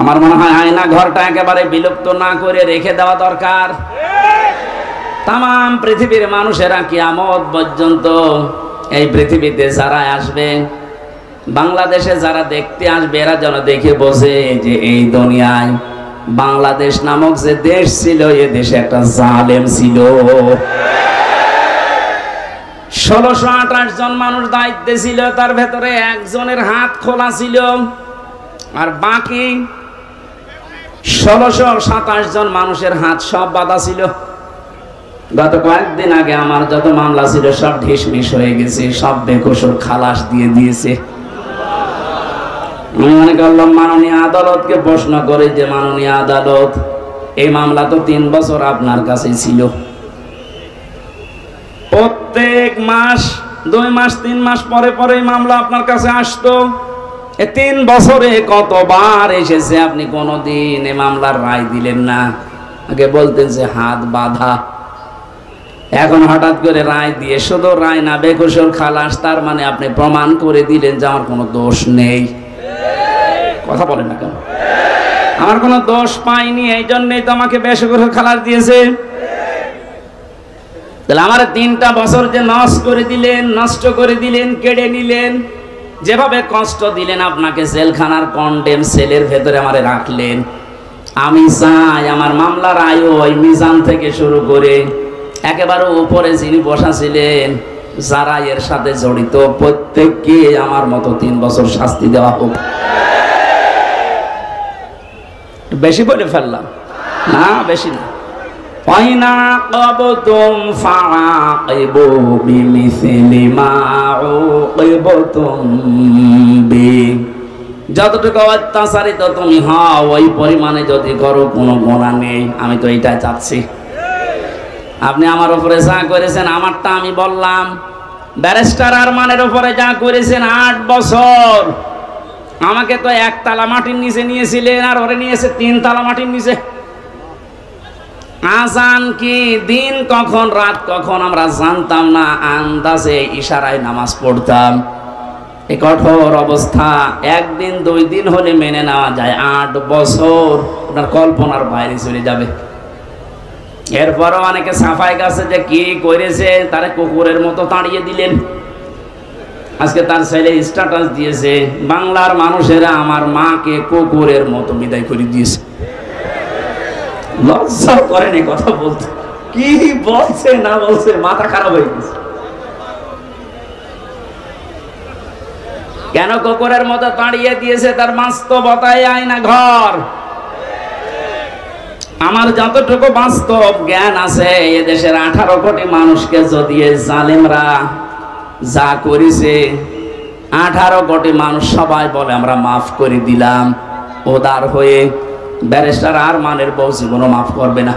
আমার মনে হয় আয়না ঘরটা একেবারে বিলুপ্ত না করে রেখে দেওয়া দরকার। তাম পৃথিবীর মানুষেরা কিয়ামত পর্যন্ত এই পৃথিবীতে যারা আসবে, বাংলাদেশে যারা দেখতে আসবে, এরা যেন দেখে বোঝে যে এই দুনিয়ায় বাংলাদেশ নামক যে দেশ ছিল, এ দেশে একটা জালেম ছিল। 1628 জন মানুষ দায়িত্বে ছিল, তার ভেতরে একজনের হাত খোলা ছিল আর বাকি 1627 জন মানুষের হাত সব বাঁধা ছিল। গত কয়েকদিন আগে আমার যত মামলা ছিল সব ঢিসমিস হয়ে গেছে, সব বেকসুর খালাস দিয়ে দিয়েছে। আমি মনে করলাম মাননীয় আদালতকে প্রশ্ন করে যে মাননীয় আদালত, এই মামলা তো 3 বছর আপনার কাছে ছিল, প্রত্যেক মাস 2 মাস 3 মাস পরে পরে মামলা আপনার কাছে আসতো, 3 বছরে কতবার এসেছে, আপনি কোনোদিন এই মামলার রায় দিলেন না। আগে বলতেন যে হাত বাঁধা, এখন হঠাৎ করে রায় দিয়ে শুধু রায় না বেকসুর খালাস, তার মানে আপনি প্রমাণ করে দিলেন যে আমার কোনো দোষ নেই। কথা বলেন না কেন? আমার কোনো দোষ পাইনি, এই জন্যই তো আমাকে বেকসুর খালাস দিয়েছে। তাহলে আমার 3টা বছর যে নষ্ট করে দিলেন, কেড়ে নিলেন, যেভাবে কষ্ট দিলেন, আপনাকে জেলখানার কন্ডেম সেলের ভেতরে আমারে রাখলেন। আমি চাই আমার মামলার আয়ু ওই মিজান থেকে শুরু করে একেবারে উপরে যিনি বসা ছিলেন, যারা এর সাথে জড়িত, প্রত্যেককে আমার মতো 3 বছর শাস্তি দেওয়া হোক। বেশি বলে ফেললাম না? বেশি না। যতটুকু অত্যাচারিত তুমি হও, ওই পরিমাণে যদি করো, কোনো গোনা নেই। আমি তো এইটাই চাচ্ছি। আপনি আমার উপরে যা করেছেন, আমারটা আমি বললাম, ব্যারিস্টার আরমানের উপরে যা করেছেন 8 বছর, আমাকে তো 1 তালা মাটির নিচে নিয়েছিলেন, আর ওরে নিয়েছে 3 তালা মাটির নিচে। আজান কি, দিন কখন রাত কখন আমরা জানতাম না, আন্দাজে ইশারায় নামাজ পড়তাম। এই কঠোর অবস্থা 1 দিন 2 দিন হলে মেনে নেওয়া যায়, 8 বছর আপনার কল্পনার বাইরে চলে যাবে। এরপরও অনেকে সাফাই গাছে যে কি করেছে, তারে কুকুরের মতো তাড়িয়ে দিলেন। আজকে তার ছেলে স্ট্যাটাস দিয়েছে, বাংলার মানুষেরা আমার মাকে কুকুরের মতো বিদায় করে দিয়েছে। লজ্জা করেনি কথা বলতে, কি বলছে না বলছে, মাথা খারাপ হয়ে গেছে। কেন কুকুরের মতো তাড়িয়ে দিয়েছে? তার বাস্তবতায় আয়না ঘর। আমার যতটুকু বাস্তব জ্ঞান আছে, এদেশের 18 কোটি মানুষকে যদি জালেমরা যা করেছে, 18 কোটি মানুষ সবাই বলে আমরা মাফ করে দিলাম, উদার হয়ে। ব্যারিস্টার আরমানের বউ জীবনও মাফ করবে না।